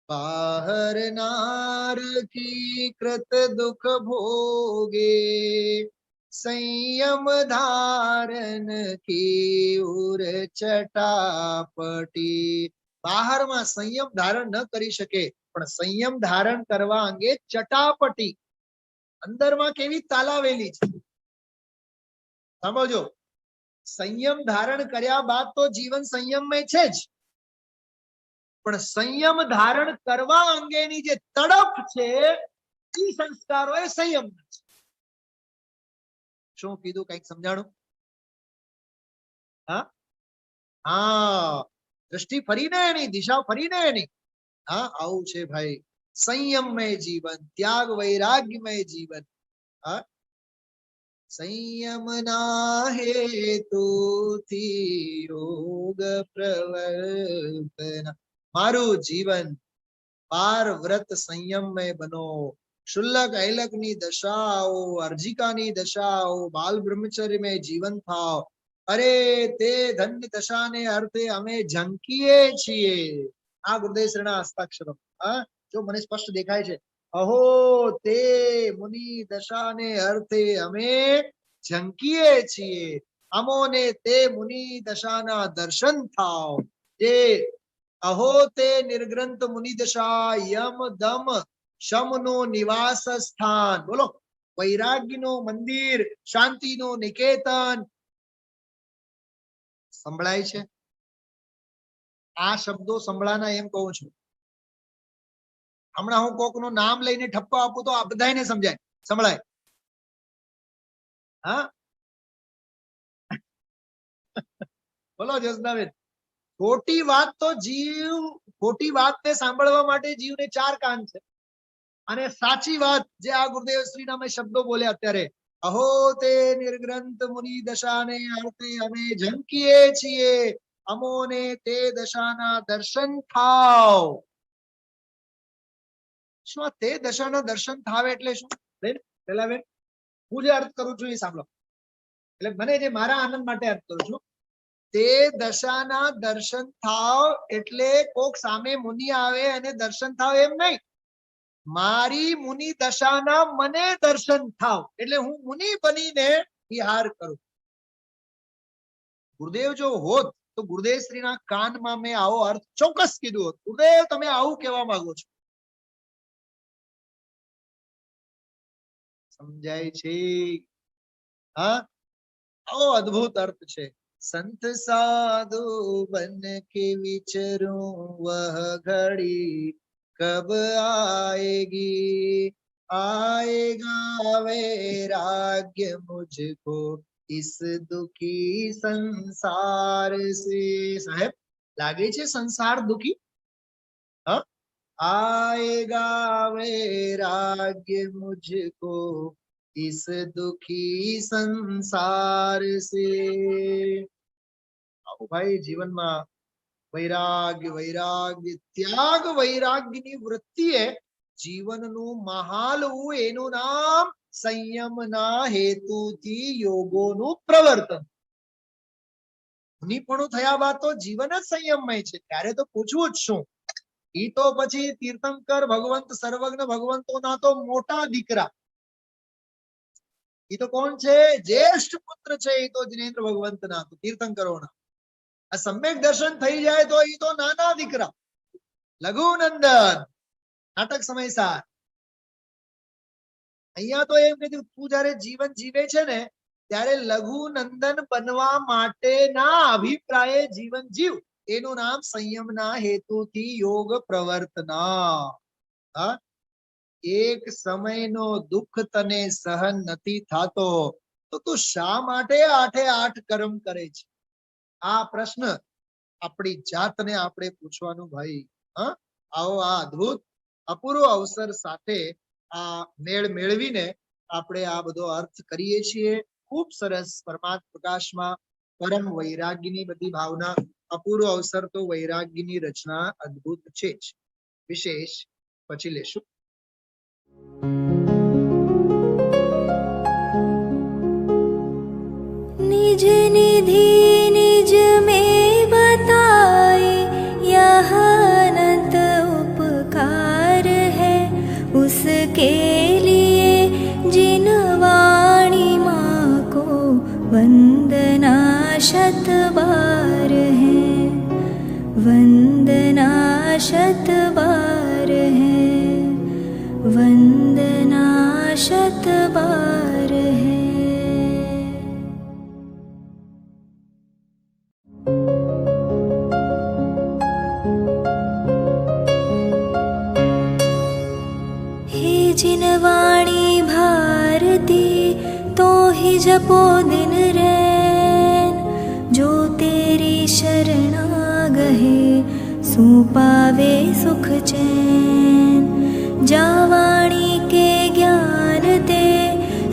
बाहर नार की कृत दुख भोगे संयम धारण की उर चटापटी. બહારમાં સંયમ ધારણ ન કરી શકે પણ સંયમ ધારણ કરવા અંગે ચટાપટી, અંદરમાં કેવી તાલાવેલી છે. સમજો, સંયમ ધારણ કર્યા બાદ તો જીવન સંયમમય છે જ, પણ સંયમ ધારણ કરવા અંગેની જે તડપ છે એ સંસ્કારો એ સંયમ છે. શું કીધું? કઈક સમજાણું? હા, દ્રષ્ટિ ફરીને એની, દિશા ફરીને એની. હા, આવું છે ભાઈ સંયમમય જીવન, ત્યાગ વૈરાગ્યમય જીવન. હા, સંયમના હેતુથી યોગ પ્રવર્તન. મારું જીવન પાર વ્રત સંયમમય બનો. શુલ્લક ઐલકની દશાઓ, અર્જિકાની દશાઓ, બાલ બ્રહ્મચર્યમય જીવન થાવ. અરે તે ધન્ય દશાને અર્થે અમે ઝંકીએ છીએ. આ ગુરુદેવ શ્રીના હસ્તાક્ષરો. જો મને સ્પષ્ટ દેખાય છે. અહો તે મુનિ દશાને અર્થે અમે ઝંકીએ છીએ. અમોને તે મુનિ દશાના દર્શન થાવ. જે અહો તે નિર્ગ્રંથ મુનિ દશા યમ દમ શમનો નિવાસ સ્થાન. બોલો, વૈરાગ્યનું મંદિર, શાંતિનું નિકેતન. સંભળાય છે? આ શબ્દો સંભળાના એમ કહું છું. હમણાં હું કોકનું નામ લઈને ઠપકો આપું તો આ બધાને સમજાય, સંભળાય. હા, બોલો જસદાબેન. ખોટી વાત તો જીવ, ખોટી વાતને સાંભળવા માટે જીવને 4 કાન છે, અને સાચી વાત જે આ ગુરુદેવ શ્રીના મેં શબ્દો બોલ્યા અત્યારે, અહો તે નિર્ગ્રંથ મુનિ દશાને અર્થે અમે ઝંકીએ છીએ. અમોને તે દશાના દર્શન થાવ. શું આ તે દશાના દર્શન થાવ એટલે શું? બેન, પેલા બેન, હું જે અર્થ કરું છું એ સાંભળો. એટલે મને જે મારા આનંદ માટે અર્થ કરું છું, તે દશાના દર્શન થાવ એટલે કોક સામે મુનિ આવે અને દર્શન થાવ એમ નહીં. મારી મુનિ દશાના મને દર્શન થાવ એટલે હું મુનિ બનીને વિહાર કરું. ગુરુદેવ જો હોત તો ગુરુદેવ શ્રીના કાનમાં મેં આવો અર્થ ચોક્કસ કીધું હોત. ગુરુદેવ તમે આવું કહેવા માંગો છો. સમજાય છે? હા, આવો અદ્ભુત અર્થ છે. संत साधु बन के विचरूं वह घड़ी कब आएगी. आएगा वैराग्य मुझको इस दुखी संसार से. साहेब लागे છે સંસાર દુખી? હા, आएगा वैराग्य मुझको इस दुखी संसार से. આવો ભાઈ જીવનમાં વૈરાગ્ય, વૈરાગ્ય, ત્યાગ વૈરાગ્યની વૃત્તિએ જીવનનું મહાલવું, એનું નામ સંયમના હેતુથી યોગોનું પ્રવર્તન. નિપુણ થયા બાદ તો જીવન જ સંયમમય છે. ત્યારે તો પૂછવું જ શું ઈ તો પછી તીર્થંકર ભગવંત સર્વજ્ઞ ભગવંતોના તો મોટા દીકરા. ઈ તો કોણ છે? જ્યેષ્ઠ પુત્ર છે. ઈ તો જિનેન્દ્ર ભગવંતના, તો તીર્થંકરોના. આ સમ્યક દર્શન થઈ જાય તો ઈ તો નાના દીકરા લઘુનંદન. નાટક સમય સાર. અહીંયા તો એમ કીધું, તું જયારે જીવન જીવે છે ને ત્યારે લઘુનંદન બનવા માટેના અભિપ્રાયે જીવન જીવ. એનું નામ સંયમના હેતુથી યોગ પ્રવર્તના. એક સમયનો દુઃખ તને સહન નથી થાતો તો તું શા માટે 8 કર્મ કરે છે? આ પ્રશ્ન આપણી જાતને આપણે પૂછવાનું ભાઈ. આવો આ અદ્ભુત અપૂર્વ અવસર સાથે આ મેળ મેળવીને આપણે આ બધો અર્થ કરીએ છીએ. ખૂબ સરસ. પરમાત્મ પ્રકાશમાં પરમ વૈરાગ્યની બધી ભાવના. અપૂર્વ અવસર તો વૈરાગ્યની રચના અદ્ભુત છે જ. વિશેષ પછી લેશું. निज निधि निज में बताए यह अनंत उपकार है उसके लिए जिन वाणी माँ को वंदना शत बार है वंदना शत बार है वंदना शत बार है। जिन वाणी भारती तो ही जपो दिन रैन जो तेरी शरणा गहे सो पावे सुख चैन। जा वाणी के ज्ञान ते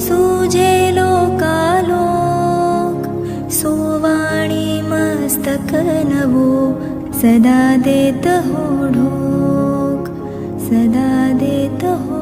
सूझे लोकालोक सो वाणी मस्तक नवो सदा देत हो ढोक सदा देत हो